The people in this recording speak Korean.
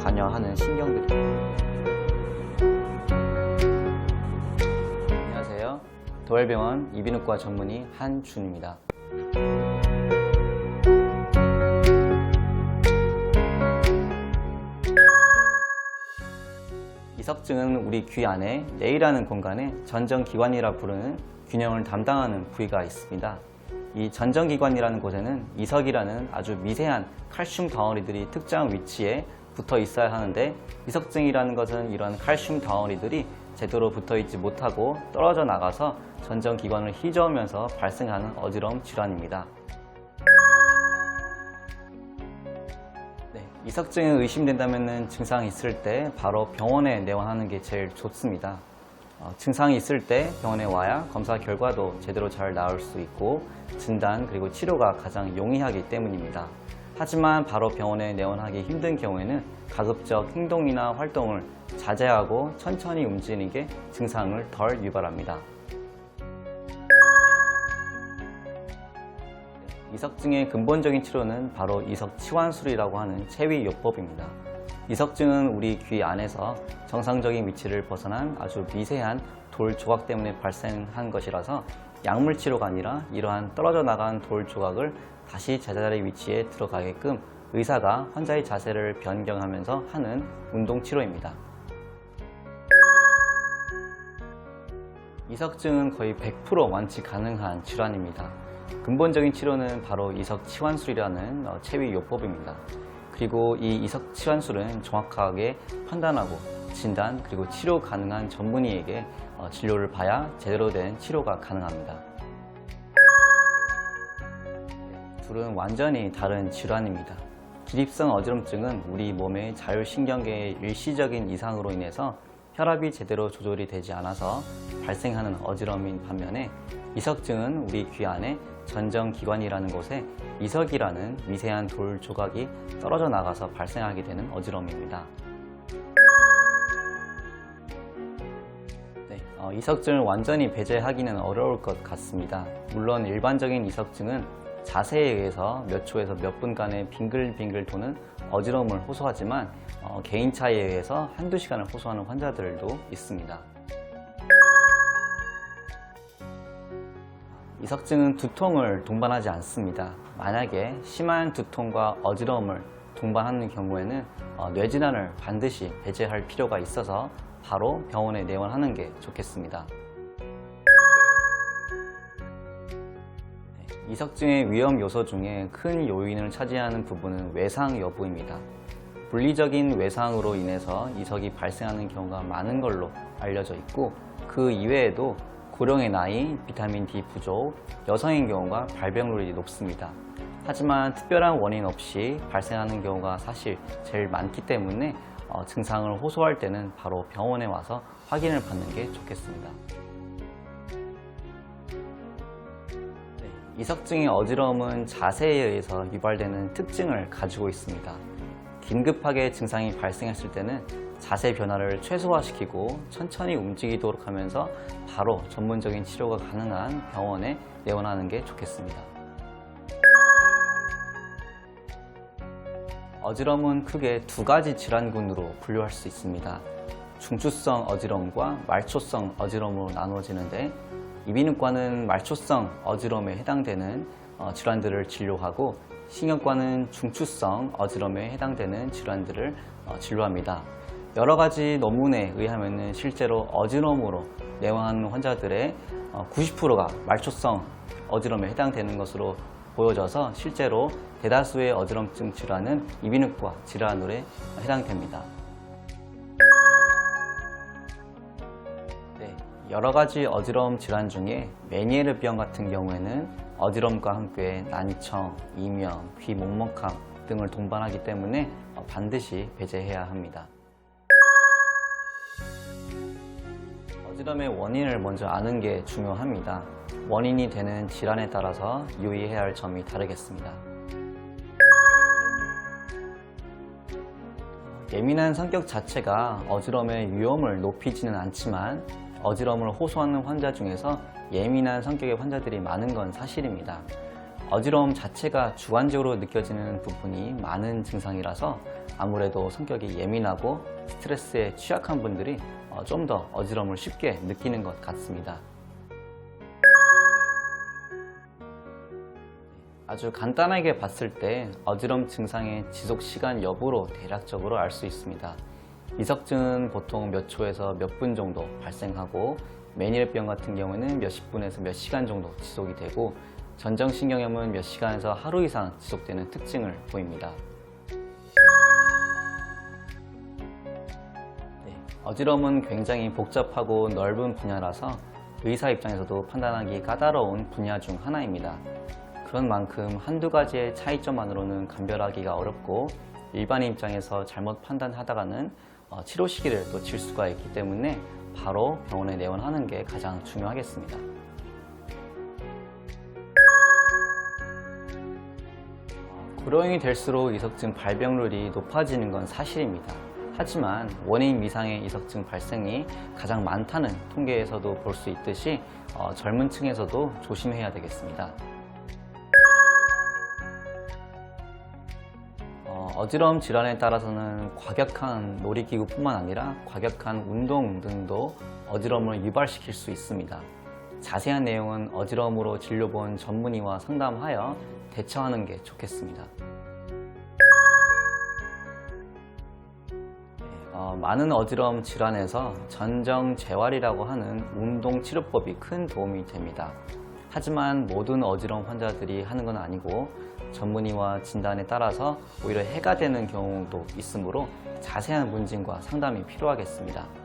관여하는 신경들입니다. 안녕하세요. 도엘병원 이비인후과 전문의 한준입니다. 이석증은 우리 귀 안에 뇌라는 공간에 전정기관이라 부르는 균형을 담당하는 부위가 있습니다. 이 전정기관이라는 곳에는 이석이라는 아주 미세한 칼슘 덩어리들이 특정한 위치에 붙어 있어야 하는데, 이석증이라는 것은 이러한 칼슘 덩어리들이 제대로 붙어 있지 못하고 떨어져 나가서 전정기관을 휘저으면서 발생하는 어지러움 질환입니다. 이석증이 의심된다면 증상이 있을 때 바로 병원에 내원하는 게 제일 좋습니다. 증상이 있을 때 병원에 와야 검사 결과도 제대로 잘 나올 수 있고 진단 그리고 치료가 가장 용이하기 때문입니다. 하지만 바로 병원에 내원하기 힘든 경우에는 가급적 행동이나 활동을 자제하고 천천히 움직이는 게 증상을 덜 유발합니다. 이석증의 근본적인 치료는 바로 이석치환술이라고 하는 체위요법입니다. 이석증은 우리 귀 안에서 정상적인 위치를 벗어난 아주 미세한 돌 조각 때문에 발생한 것이라서 약물 치료가 아니라 이러한 떨어져 나간 돌 조각을 다시 제자리 위치에 들어가게끔 의사가 환자의 자세를 변경하면서 하는 운동 치료입니다. 이석증은 거의 100% 완치 가능한 질환입니다. 근본적인 치료는 바로 이석치환술이라는 체위요법입니다. 그리고 이 이석치환술은 정확하게 판단하고 진단 그리고 치료 가능한 전문의에게 진료를 봐야 제대로 된 치료가 가능합니다. 둘은 완전히 다른 질환입니다. 기립성 어지럼증은 우리 몸의 자율신경계의 일시적인 이상으로 인해서 혈압이 제대로 조절이 되지 않아서 발생하는 어지러움인 반면에, 이석증은 우리 귀 안에 전정기관이라는 곳에 이석이라는 미세한 돌 조각이 떨어져 나가서 발생하게 되는 어지러움입니다. 이석증을 완전히 배제하기는 어려울 것 같습니다. 물론 일반적인 이석증은 자세에 의해서 몇 초에서 몇 분간의 빙글빙글 도는 어지러움을 호소하지만 개인차에 의해서 한두 시간을 호소하는 환자들도 있습니다. 이석증은 두통을 동반하지 않습니다. 만약에 심한 두통과 어지러움을 동반하는 경우에는 뇌질환을 반드시 배제할 필요가 있어서 바로 병원에 내원하는 게 좋겠습니다. 이석증의 위험 요소 중에 큰 요인을 차지하는 부분은 외상 여부입니다. 물리적인 외상으로 인해서 이석이 발생하는 경우가 많은 걸로 알려져 있고, 그 이외에도 고령의 나이, 비타민 D 부족, 여성인 경우가 발병률이 높습니다. 하지만 특별한 원인 없이 발생하는 경우가 사실 제일 많기 때문에 증상을 호소할 때는 바로 병원에 와서 확인을 받는 게 좋겠습니다. 이석증의 어지러움은 자세에 의해서 유발되는 특징을 가지고 있습니다. 긴급하게 증상이 발생했을 때는 자세 변화를 최소화시키고 천천히 움직이도록 하면서 바로 전문적인 치료가 가능한 병원에 내원하는 게 좋겠습니다. 어지러움은 크게 두 가지 질환군으로 분류할 수 있습니다. 중추성 어지러움과 말초성 어지러움으로 나누어지는데, 이비인후과는 말초성 어지러움에 해당되는 질환들을 진료하고, 신경과는 중추성 어지러움에 해당되는 질환들을 진료합니다. 여러 가지 논문에 의하면 실제로 어지러움으로 내원하는 환자들의 90%가 말초성 어지러움에 해당되는 것으로 보여져서 실제로 대다수의 어지럼증 질환은 이비인후과 질환으로 해당됩니다. 여러 가지 어지러움 질환 중에 메니에르병 같은 경우에는 어지러움과 함께 난청, 이명, 귀 먹먹함 등을 동반하기 때문에 반드시 배제해야 합니다. 어지럼의 원인을 먼저 아는 게 중요합니다. 원인이 되는 질환에 따라서 유의해야 할 점이 다르겠습니다. 예민한 성격 자체가 어지러움의 위험을 높이지는 않지만, 어지러움을 호소하는 환자 중에서 예민한 성격의 환자들이 많은 건 사실입니다. 어지러움 자체가 주관적으로 느껴지는 부분이 많은 증상이라서 아무래도 성격이 예민하고 스트레스에 취약한 분들이 좀 더 어지러움을 쉽게 느끼는 것 같습니다. 아주 간단하게 봤을 때 어지러움 증상의 지속 시간 여부로 대략적으로 알 수 있습니다. 이석증은 보통 몇 초에서 몇 분 정도 발생하고 메니엘병 같은 경우는 몇십 분에서 몇 시간 정도 지속이 되고 전정신경염은 몇 시간에서 하루 이상 지속되는 특징을 보입니다. 어지러움은 굉장히 복잡하고 넓은 분야라서 의사 입장에서도 판단하기 까다로운 분야 중 하나입니다. 그런 만큼 한두 가지의 차이점만으로는 감별하기가 어렵고 일반인 입장에서 잘못 판단하다가는 치료 시기를 놓칠 수가 있기 때문에 바로 병원에 내원하는 게 가장 중요하겠습니다. 고령이 될수록 이석증 발병률이 높아지는 건 사실입니다. 하지만 원인 미상의 이석증 발생이 가장 많다는 통계에서도 볼 수 있듯이 젊은 층에서도 조심해야 되겠습니다. 어지러움 질환에 따라서는 과격한 놀이기구뿐만 아니라 과격한 운동 등도 어지러움을 유발시킬 수 있습니다. 자세한 내용은 어지러움으로 진료본 전문의와 상담하여 대처하는 게 좋겠습니다. 많은 어지러움 질환에서 전정재활이라고 하는 운동치료법이 큰 도움이 됩니다. 하지만 모든 어지러움 환자들이 하는 건 아니고 전문의와 진단에 따라서 오히려 해가 되는 경우도 있으므로 자세한 문진과 상담이 필요하겠습니다.